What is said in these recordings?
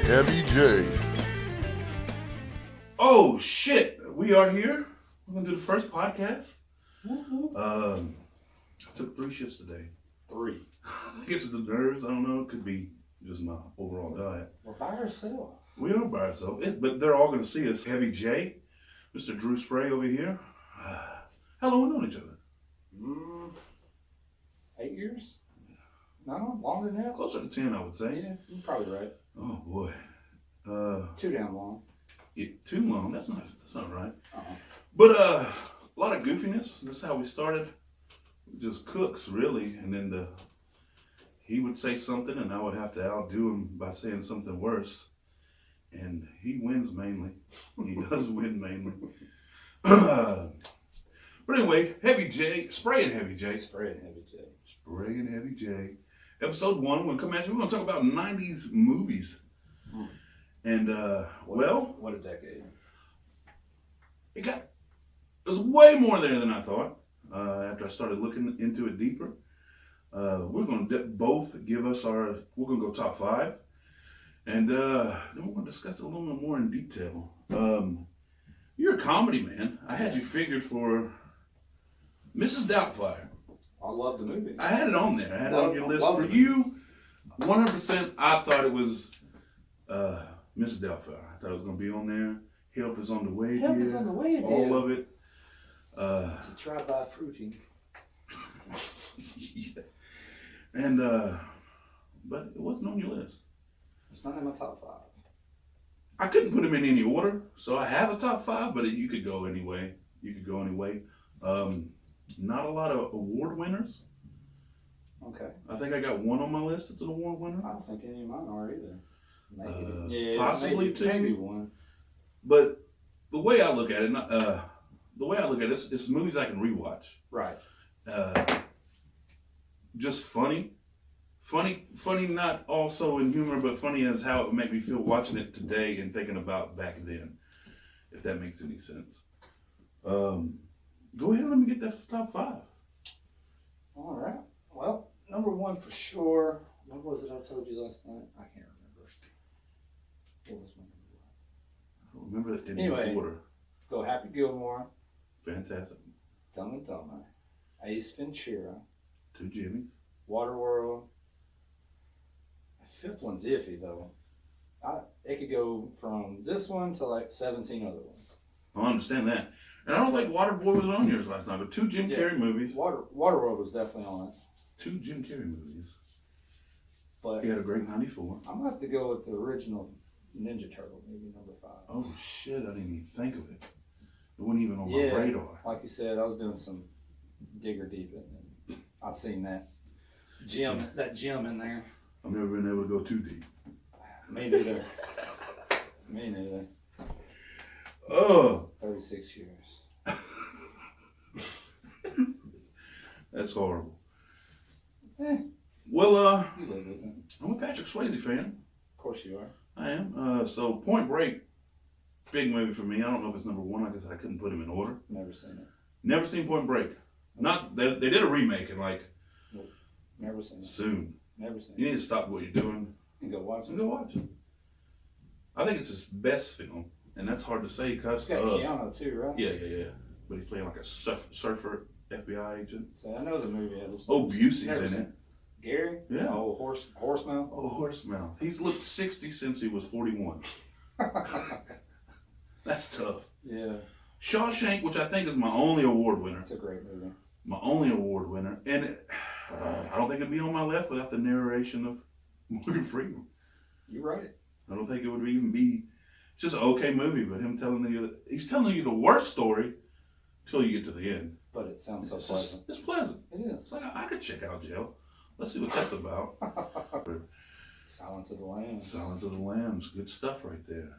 Heavy J. Oh shit, we are here. We're gonna do the first podcast. I took 3 shits today. 3. I think it's the nerves. I don't know. It could be just my overall diet. We're by ourselves. We are by ourselves, but they're all gonna see us. Heavy J, Mr. Drew Spray over here. How long we known each other? 8 years? No, longer than that. Closer to 10, I would say. Yeah, you're probably right. Oh boy. 2 down long. Yeah, too long. That's not right. Uh-huh. But a lot of goofiness. That's how we started. Just cooks, really, and then he would say something, and I would have to outdo him by saying something worse. And he wins mainly. He does win mainly. But anyway, Heavy J, Spraying Heavy J. Spraying Heavy J. Spraying Heavy J. Episode 1, we're going to talk about 90's movies. And, What a decade. It was way more there than I thought. After I started looking into it deeper, we're going to both give us we're going to go top 5. And then we're going to discuss it a little bit more in detail. You're a comedy man. I had you figured for Mrs. Doubtfire. I love the movie. I had it on there. I had it on your list for you. 100%, I thought it was Mrs. Doubtfire. I thought it was going to be on there. Help is on the way. Help is on the way. All of it. It's a try-by fruiting. Yeah. And, but it wasn't on your list. It's not in my top 5. I couldn't put them in any order, so I have a top 5, but you could go anyway. Not a lot of award winners. Okay. I think I got 1 on my list that's an award winner. I don't think any of mine are either. Maybe. Possibly 2. Maybe 1. But the way I look at it, it's movies I can rewatch. Right. Just funny, not also in humor, but funny as how it would make me feel watching it today and thinking about back then, if that makes any sense. Go ahead and let me get that top 5. All right. Well, number 1 for sure. What was it I told you last night? I can't remember. What was my number 1? I don't remember it in Anyway. order. Go Happy Gilmore. Fantastic. Dumb and Dumber. Ace Ventura. 2 Jimmys. Waterworld. The 5th one's iffy though. It could go from this one to like 17 other ones. I understand that. And I don't think Waterboy was on yours last night, but 2 Jim Carrey movies. Waterworld was definitely on it. 2 Jim Carrey movies. But He had a great 94. I'm gonna have to go with the original Ninja Turtle movie, number 5. Oh shit, I didn't even think of it. It wasn't even on my Yeah. radar. Like you said, I was doing some digger deep and I seen that gem in there. I've never been able to go too deep. Me neither. Me neither. Oh, 36 years. that's horrible. You Well, live with it. I'm a Patrick Swayze fan. Of course you are. I am. So Point Break, big movie for me. I don't know if it's number 1. I guess I couldn't put him in order. Never seen it. Never seen Point Break. Not they did a remake in like Never seen it. soon. Never seen You it. need to stop what you're doing And go watch and it. go watch it. I think it's his best film, and that's hard to say because It's got Keanu too, right? Yeah. But he's playing like a surfer FBI agent. So I know the movie. I just Oh, Busey's never in seen it. Gary? Yeah. Oh, horsemouth. Oh, Horsemouth. He's looked 60 since he was 41. That's tough. Yeah, Shawshank, which I think is my only award winner. it's a great movie. My only award winner. And I don't think it'd be on my left without the narration of Morgan Freeman. You're right. I don't think it would even be. It's just an okay movie, but he's telling you the worst story till you get to the end. But it sounds so pleasant. It's pleasant. It is. It's like I could check out jail. Let's see what that's about. Silence of the Lambs. Silence of the Lambs, good stuff right there.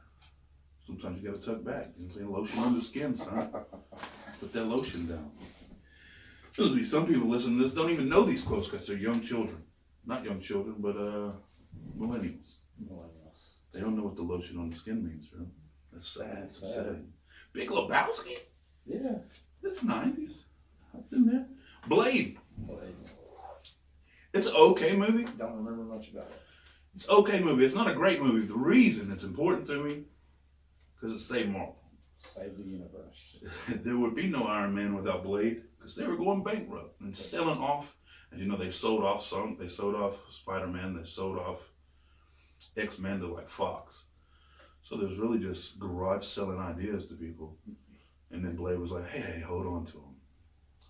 Sometimes you gotta tuck back. You know what I'm saying? Lotion on the skin, son. Put that lotion down. There'll be some people listening to this don't even know these quotes because they're young children. Not young children, but millennials. Millennials. They don't know what the lotion on the skin means, bro. That's sad. That's That's sad. sad. Big Lebowski? Yeah. It's 90's. I've been there. Blade. Blade. It's an okay movie. Don't remember much about it. It's an okay movie. It's not a great movie. The reason it's important to me, because it saved Marvel. Save the universe. There would be no Iron Man without Blade, because they were going bankrupt and selling off. And you know, they sold off Spider-Man, they sold off X-Men to like Fox. So there was really just garage selling ideas to people. And then Blade was like, hey, hold on to them.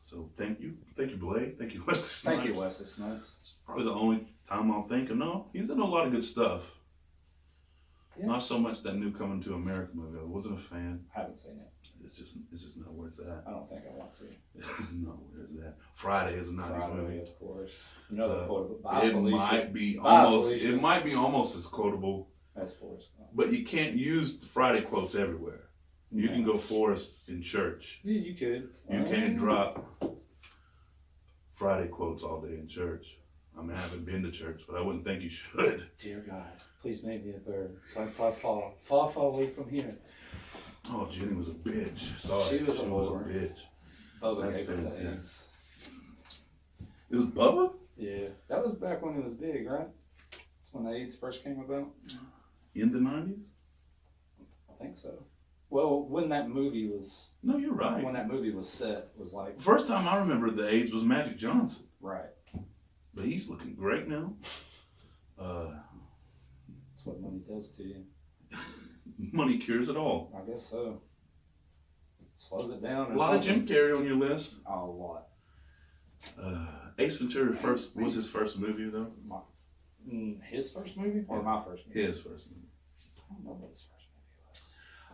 So thank you, Blade. Thank you, Wesley Snipes. Thank you, Wesley Snipes. It's probably the only time I'll think of, no, he's in a lot of good stuff. Yeah. Not so much that new Coming to America movie. I wasn't a fan. Haven't seen it. It's just not where it's at. I don't think I want to. Not where it's at. Friday is a 90s movie. Friday, of course. Another quotable. It might be almost as quotable. As Forrest Gump. But you can't use the Friday quotes everywhere. You can go Forrest in church. Yeah, you could. You can't drop Friday quotes all day in church. I mean, I haven't been to church, but I wouldn't think you should. Dear God, please make me a bird so I can fall away from here. Oh, Jenny was a bitch. Sorry, She was a bitch. Bubba That's gave her the fantastic. AIDS. It was Bubba? Yeah, that was back when it was big, right? That's when the AIDS first came about. In the 90s? I think so. Well, when that movie was, No, you're right. when that movie was set, was like First time I remember the AIDS was Magic Johnson. right. But he's looking great now. That's what money does to you. Money cures it all. I guess so. Slows it down. Or A lot of something. Jim Carrey on your list. A lot. Ace Ventura was his first movie though. His first movie or my first movie? His first movie. I don't know what his first movie was.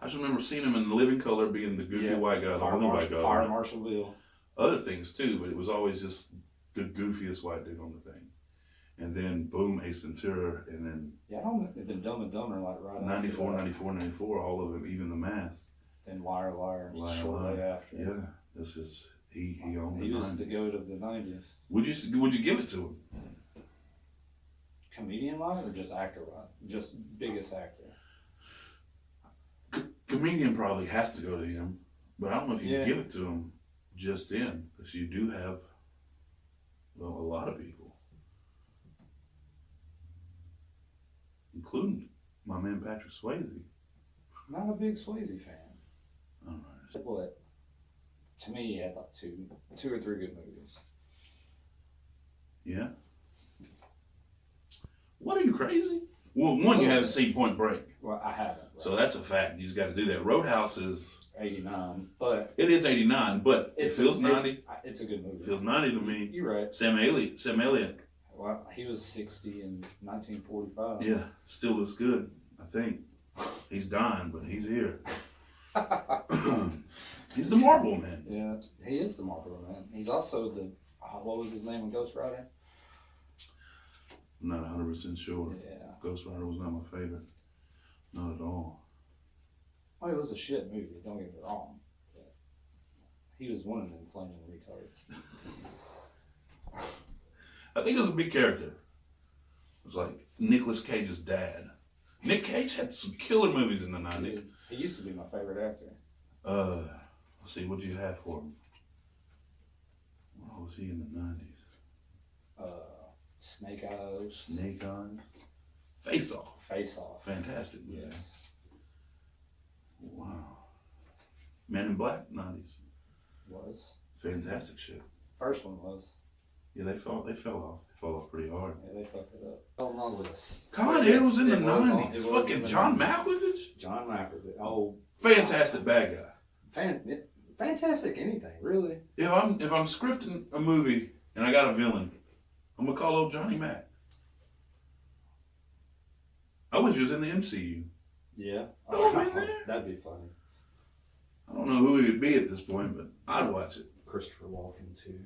I just remember seeing him in Living Color, being the goofy white guy, the only white guy. Fire Marshal Bill. Other things too, but it was always just the goofiest white dude on the thing. And then boom, Ace Ventura, and then Yeah, I don't know. Then Dumb and Dumber like right 94, after that. 94, 94, all of them, even The Mask. Then Liar Liar, Liar, shortly Liar. after. Yeah, this is he owned the He was 90s. the goat of the 90s. Would you give it to him? Comedian wise or just actor wise? Just biggest actor. Comedian probably has to go to him, but I don't know if you Yeah. can give it to him just in, because you do have, well, a lot of people, including my man Patrick Swayze. Not a big Swayze fan. All right. But to me, he had like two or three good movies. Yeah. What, are you crazy? Well, one, you haven't seen Point Break, Well, I haven't. Right? so that's a fact. You just got to do that. Roadhouse is 89, but it is 89, but it feels 90. It's a good movie. It feels 90 to me. You're right. Sam Elliott. Well, he was 60 in 1945. Yeah, still looks good. I think he's dying, but he's here. He's the Marble Man. Yeah, he is the Marlboro Man. He's also the what was his name in Ghost Rider? I'm not 100% sure. Yeah. Ghost Rider was not my favorite. Not at all. Oh, it was a shit movie. Don't get me wrong. But he was one of them flaming retards. I think it was a big character. It was like Nicolas Cage's dad. Nick Cage had some killer movies in the 90s. He used to be my favorite actor. Let's see, what do you have for him? What was he in the 90s? Snake Eyes. Snake Eyes. Face Off. Face Off. Fantastic movie. Yes. Wow. Man in Black, 90s. Was. Fantastic shit. First one was. Yeah, they fell off. They fell off pretty hard. Yeah, they fucked it up. On my list. God, it was in the 90s. It was Fucking in the John 90s. Malkovich? John Malkovich. Oh. Fantastic bad guy. Fantastic anything, really. If I'm scripting a movie and I got a villain, I'm gonna call old Johnny Mac. I wish he was in the MCU. Yeah. Oh, man. That'd be funny. I don't know who he would be at this point, but I'd watch it. Christopher Walken too.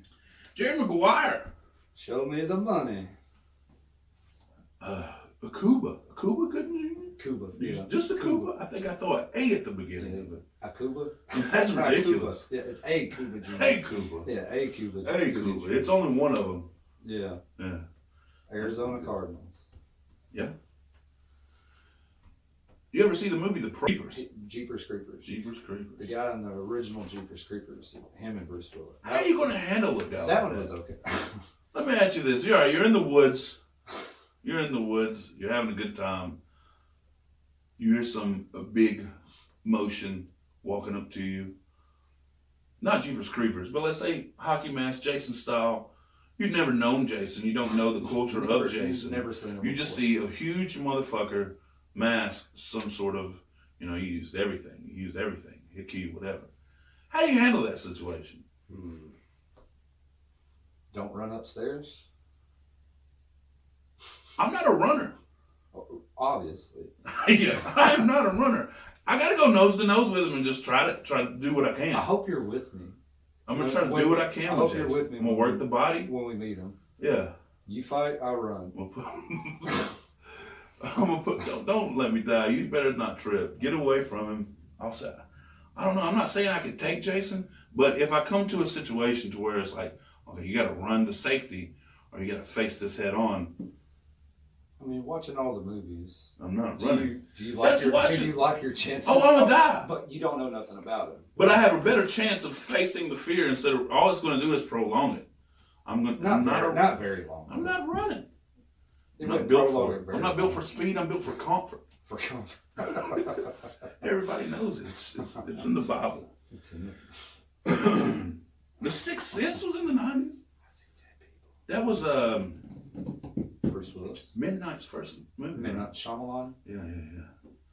Jerry Maguire. Show me the money. Akuba. Akuba couldn't you? Cuba. Yeah. Just Akuba? I think I thought A at the beginning of it. Akuba? That's ridiculous. Yeah, it's a Cuba. Jr. Hey, Kuba. Yeah, a Cuba. Hey, Kuba. It's only one of them. Yeah. Yeah. Arizona Cardinals. Yeah. You ever see the movie The Creepers? Jeepers Creepers. Jeepers Creepers. The guy in the original Jeepers Creepers, him and Bruce Willis. How are you going to handle a guy That like one was okay. Let me ask you this. You're in the woods. You're in the woods. You're having a good time. You hear a big motion walking up to you. Not Jeepers Creepers, but let's say hockey mask, Jason style. You've never known Jason. You don't know the culture of Jason. Never seen him. You just see a huge motherfucker mask, some sort of, he used everything. He used everything. Hit key, whatever. How do you handle that situation? Don't run upstairs. I'm not a runner. Obviously. Yeah, I am not a runner. I gotta go nose to nose with him and just try to do what I can. I hope you're with me. I'm gonna try to do what I can. I hope you're with me. I'm gonna work the body when we meet him. Yeah. You fight, I run. I'm gonna put. Don't let me die. You better not trip. Get away from him. I'll say. I don't know. I'm not saying I could take Jason, but if I come to a situation to where it's like, okay, you gotta run to safety, or you gotta face this head on. I mean, watching all the movies. I'm not running. Do you like your chances? Oh, I'm gonna die. But you don't know nothing about it. But I have a better chance of facing the fear instead of all it's gonna do is prolong it. Not very long. I'm not running. I'm not built for it. I'm not built for speed. I'm built for comfort. For comfort. Everybody knows it. It's in the Bible. It's in it. The Sixth Sense was in the 90s. I see dead people. That was Bruce Willis. Midnight's first movie. Midnight Shyamalan. Yeah.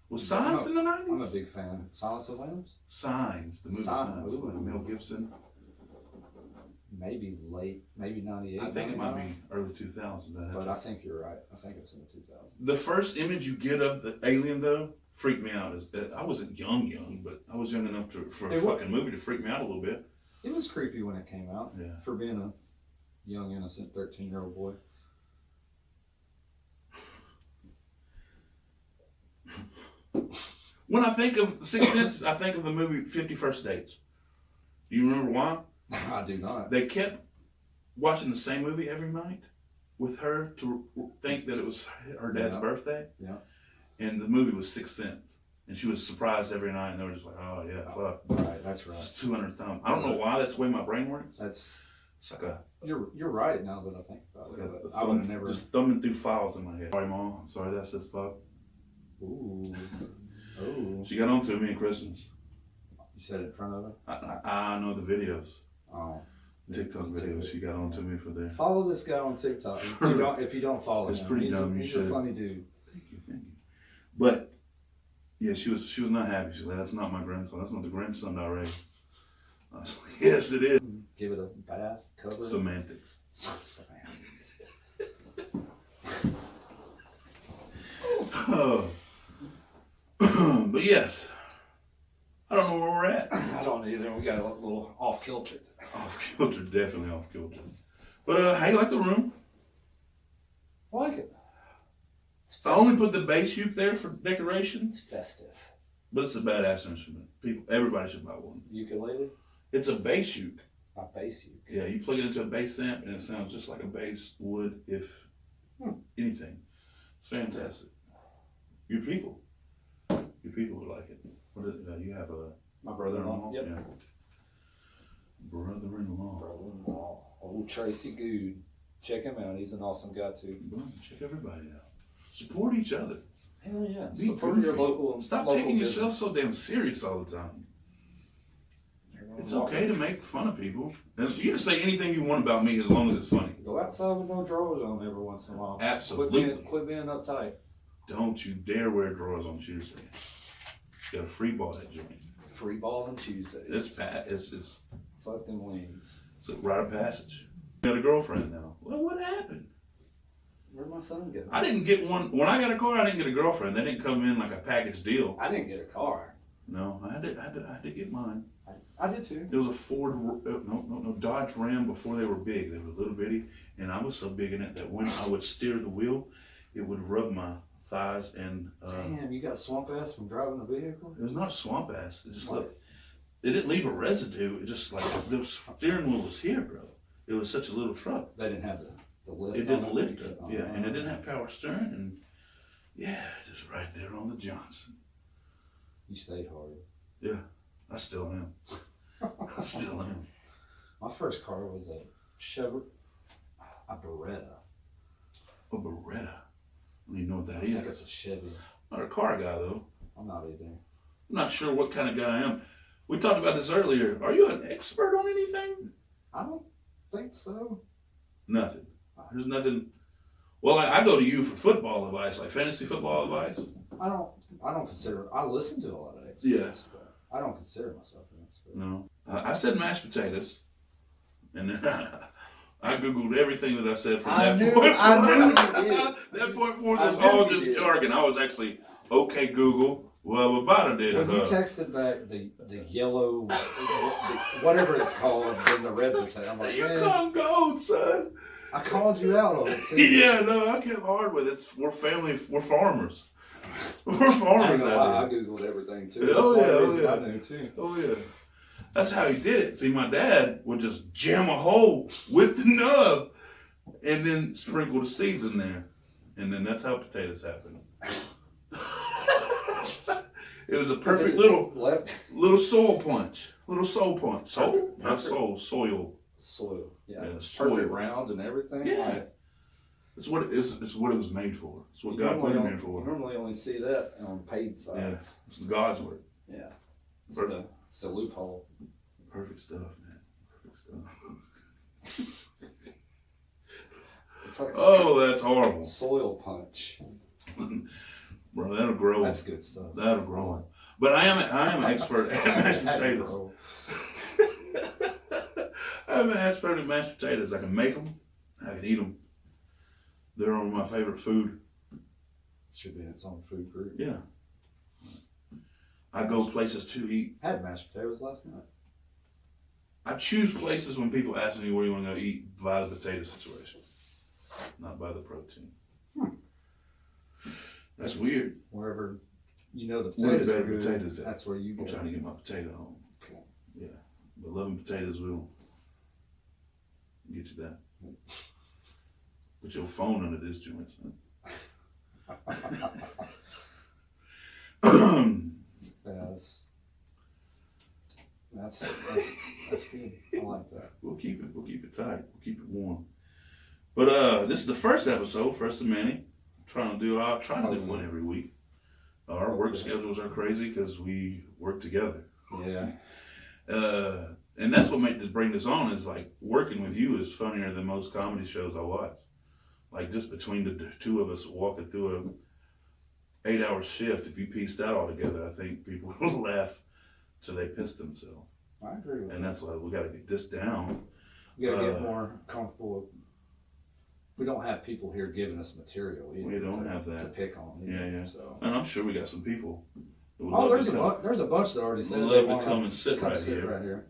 Was Signs in the 90s? I'm a big fan. Silence of the Lambs? Signs. The movie Signs. With Mel Gibson. Maybe 98. I think it might be early 2000s. But I think you're right. I think it's in the 2000s. The first image you get of the alien, though, freaked me out. I wasn't young, but I was young enough for a fucking movie to freak me out a little bit. It was creepy when it came out. Yeah. For being a young, innocent 13-year-old boy. When I think of Sixth Sense, I think of the movie 50 First Dates. Do you remember why? I do not. They kept watching the same movie every night with her to think that it was her dad's birthday. Yeah. And the movie was Sixth Sense. And she was surprised every night, and they were just like, oh, yeah, fuck. Right, that's right. It's 200 times. I don't know why that's the way my brain works. It's like a... You're right now that I think about it. I would have never... Just thumbing through files in my head. Sorry, Mom. I'm sorry that says fuck. Ooh. Oh. She got on to me at Christmas. You said it in front of her? I know the videos. Oh. TikTok videos. She got on to me for that. Follow this guy on TikTok. If you don't follow him, it's pretty dumb. He's a funny dude. Thank you. But yeah, she was not happy. She's like, that's not my grandson. That's not the grandson I raised. I was like, yes, it is. Give it a bath, cover. Semantics. Semantics. Oh. But yes, I don't know where we're at. I don't either. We got a little off kilter. Off kilter, definitely off kilter. But how you like the room? I like it. I only put the bass uke there for decoration. It's festive. But it's a badass instrument. Everybody should buy one. Ukulele? It's a bass uke. A bass uke. Yeah, you plug it into a bass amp and it sounds just like a bass would if anything. It's fantastic. Your people would like it. You have a... My brother-in-law? Yep. Yeah. Brother-in-law. Brother-in-law. Old Tracy Good. Check him out. He's an awesome guy too. Check everybody out. Support each other. Hell yeah. Be Support your goofy. local. Stop local taking business. yourself so damn serious all the time. It's okay to make fun of people. And you can say anything you want about me as long as it's funny. Go outside with no drawers on every once in a while. Absolutely. Quit being uptight. Don't you dare wear drawers on Tuesday. You gotta free ball that joint. Free ball on Tuesdays. It's Fuck them wings. It's a rite of passage. You got a girlfriend now. Well, what happened? Where'd my son go? I didn't get one. When I got a car, I didn't get a girlfriend. They didn't come in like a package deal. I didn't get a car. No, I had to get mine. I did too. It was a Ford, no, Dodge Ram before they were big. They were little bitty, and I was so big in it that when I would steer the wheel, it would rub my thighs and... Damn, you got swamp ass from driving a vehicle? It was not swamp ass. It just looked... It didn't leave a residue. It just like... The steering wheel was here, bro. It was such a little truck. They didn't have the lift. It didn't lift it, yeah. And it didn't have power steering, and... Yeah, just right there on the Johnson. You stayed hard. Yeah, I still am. I still am. My first car was a Chevrolet, a Beretta. A Beretta. don't even know what that I think is. it's a Chevy. Not a car guy though. I'm not either. I'm not sure what kind of guy I am. We talked about this earlier. Are you an expert on anything? I don't think so. Nothing. There's nothing. Well, I go to you for football advice, like fantasy football advice. I don't consider. I listen to a lot of experts. Yeah. But I don't consider myself an expert. No. I said mashed potatoes, and then I googled everything that I said from I that knew point. you did. That point forward was I knew all you just did. jargon. I was actually okay, Google. Well, about a day When you texted back the yellow, whatever it's called, then the red potato, I'm like, you man, come gold, son. I called you out on it too. Yeah, no, I get hard with it. We're family. We're farmers. We're I ain't farmers. gonna out lie, I here. googled everything too. Oh, That's yeah, the oh, reason yeah. I knew too. Oh yeah. That's how he did it. See, my dad would just jam a hole with the nub and then sprinkle the seeds in there. And then that's how potatoes happen. It was a perfect little soil punch. Little soul punch. Soul? Perfect. Not soul, soil. Soil. Yeah. Yeah, Perfect soil. round and everything. Yeah. Like, It's what it is. It's what it was made for. It's what you God put it normally in you for. normally only see that on paid Yeah. sites. It's God's work. Yeah. It's Perfect. it's a loophole. Perfect stuff, man. Perfect stuff. Oh, that's horrible. Soil punch. Bro, that'll grow. That's good stuff. That'll grow. But I am an expert at mashed potatoes. I'm an expert at mashed potatoes. I can make them. I can eat them. They're on my favorite food. Should be in its own food group. Yeah. I go places to eat. I had mashed potatoes last night. I choose places when people ask me where you want to go eat by the potato situation, not by the protein. That's weird. Wherever you know the Where the potatoes are better good, potatoes at? that's where you I'm go. trying to get my potato home. Okay. Yeah. But loving potatoes will get you that. Put your phone under this joint, son. Yeah, that's good. I like that. We'll keep it tight. We'll keep it warm. But this is the first episode, first of many. I'll try to do one every week. Our work schedules are crazy because we work together. Yeah. And that's what made this bring this on is like working with you is funnier than most comedy shows I watch. Like just between the two of us walking through a 8-hour shift, if you piece that all together, I think people will laugh till they piss themselves. I agree with that. And that's why we got to get this down. We gotta get more comfortable. We don't have people here giving us material either. We don't have that. to pick on. Either, Yeah. So. And I'm sure we got some people. That would Oh, love there's to come. there's a bunch that already said Would they love to want come and sit right here. right here.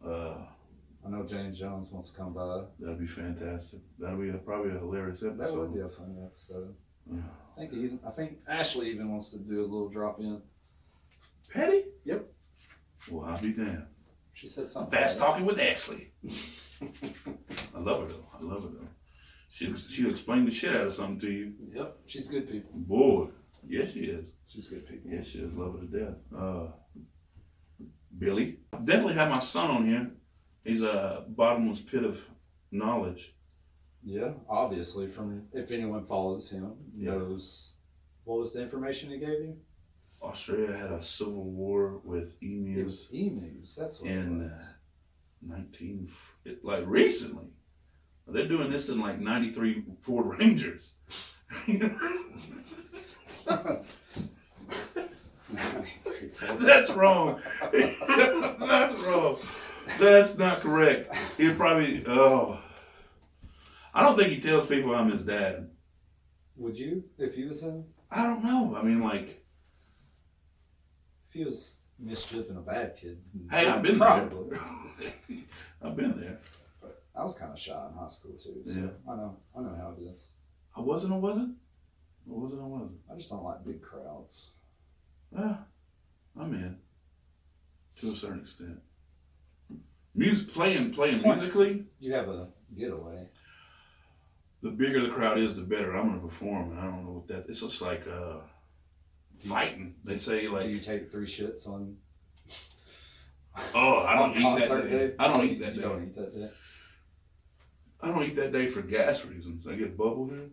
Uh, I know James Jones wants to come by. That'd be fantastic. That'd be probably a hilarious episode. That would be a funny episode. Yeah. I think Ashley even wants to do a little drop in. Petty? Yep. Well, I'll be damned. She said something. Fast like talking with Ashley. I love her though. She'll explain the shit out of something to you. that. Yep. She's good people. Boy, yes she is. She's good people. Yes she is. Love her to death. Billy. Definitely have my son on here. He's a bottomless pit of knowledge. Yeah, obviously, from if anyone follows him, Yeah. knows what was the information he gave you? Australia had a civil war with It emus was emus. That's what in it was. like recently. They're doing this in like 93 Ford Rangers. That's wrong. That's wrong. That's not correct. He'd probably, I don't think he tells people I'm his dad. Would you, if he was him? I don't know. I mean, like, If he was mischief and a bad kid. hey, I've been probably. there. I've been there. But I was kind of shy in high school too, so Yeah. I know how it is. I wasn't. I just don't like big crowds. I'm in. To a certain extent. Music, playing musically, You have a getaway. the bigger the crowd is, the better I'm going to perform. And I don't know what that, it's just like fighting. They say like, Do you take 3 shits on? oh, I don't on eat concert that day. day? I don't eat that You day. don't eat that day. I don't eat that day for gas reasons. I get bubble here.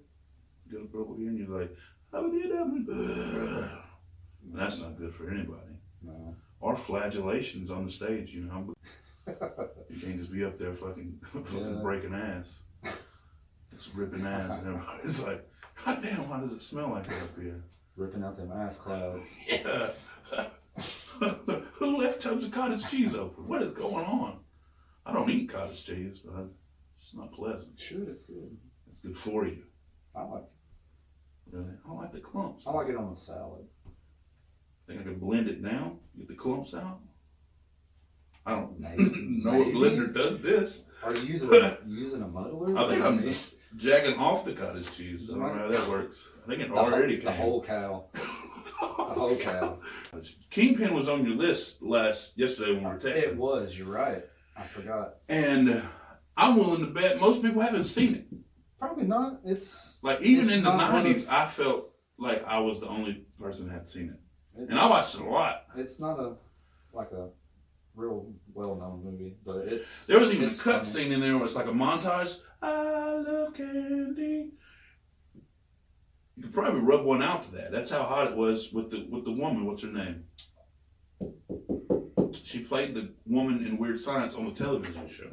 get up over here and you're like, how did that? That's not good for anybody. No. Or flagellations on the stage, you know. You can't just be up there fucking breaking ass. Just ripping ass and everybody's like, God damn, why does it smell like that up here? Ripping out them ass clouds. Yeah. Who left tubs of cottage cheese open? What is going on? I don't eat cottage cheese, but it's not pleasant. Should, it's good. It's good for you. I like it. Really? I don't like the clumps. I like it on a salad. Think I could blend it down, get the clumps out? I don't Maybe. know what blender does this. Are you using a muddler? I think I'm jagging off the cottage cheese. I don't know how that works. I think it already came. The whole cow. The whole cow. Kingpin was on your list yesterday when we were texting. It was, you're right. I forgot. And I'm willing to bet most people haven't seen it. Probably not. It's like even it's in the not 90s, I felt like I was the only person that had seen it. and I watched it a lot. It's not a real well-known movie, but There was even a it's cut funny. scene in there where it's like a montage. I love candy. You could probably rub one out to that. That's how hot it was with the woman. What's her name? She played the woman in Weird Science on the television show.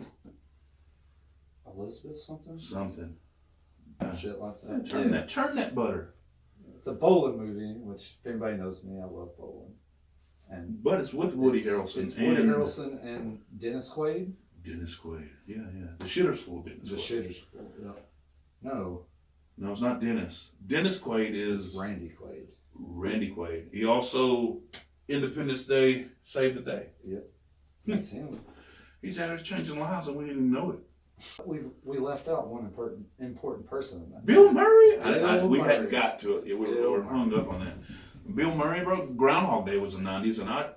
Elizabeth something? Something. Shit like that. Churn that butter. It's a bowling movie, which if anybody knows me, I love bowling. But it's with Woody Harrelson. It's Woody Harrelson and Dennis Quaid. Dennis Quaid. Yeah. The Shitter's Full Dennis The Quaid. Shitter's Full, yeah. No, No, it's not Dennis. Dennis Quaid is Randy Quaid. Randy Quaid. He also, Independence Day, saved the day. Yep. That's him. He's out here changing lives and we didn't even know it. We left out one important person in that. Bill Murray? We Murray. hadn't got to it. Yeah, we were hung up on that. Bill Murray, bro, Groundhog Day was the 90s, and I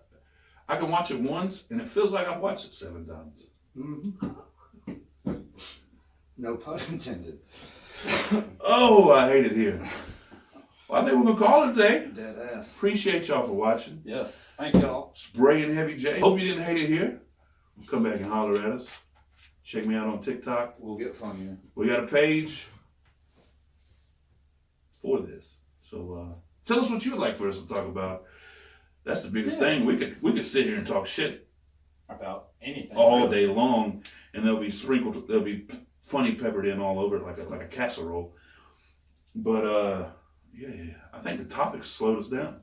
can watch it once, and it feels like I've watched it 7 times. Mm-hmm. No pun intended. Oh, I hate it here. Well, I think we're going to call it a day. Dead ass. Appreciate y'all for watching. Yes, thank y'all. Spraying Heavy J. Hope you didn't hate it here. Come back and holler at us. Check me out on TikTok. We'll get funnier. We got a page for this. So tell us what you would like for us to talk about. That's the biggest thing. We could sit here and talk shit About anything. all day long, and they'll be funny peppered in all over it like a casserole. But yeah, I think the topics slowed us down.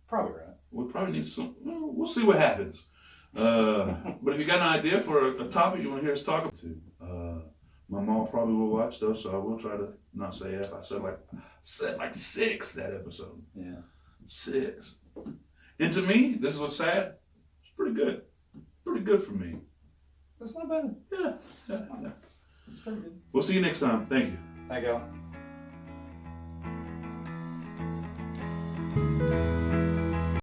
Probably right. We probably need some. Well, we'll see what happens. But if you got an idea for a topic you want to hear us talk about, my mom probably will watch though, so I will try to not say F. I said like 6 that episode. Yeah. 6. And to me, this is what's sad. It's pretty good. Pretty good for me. That's not bad. Yeah. It's pretty good. We'll see you next time. Thank you. Thank y'all.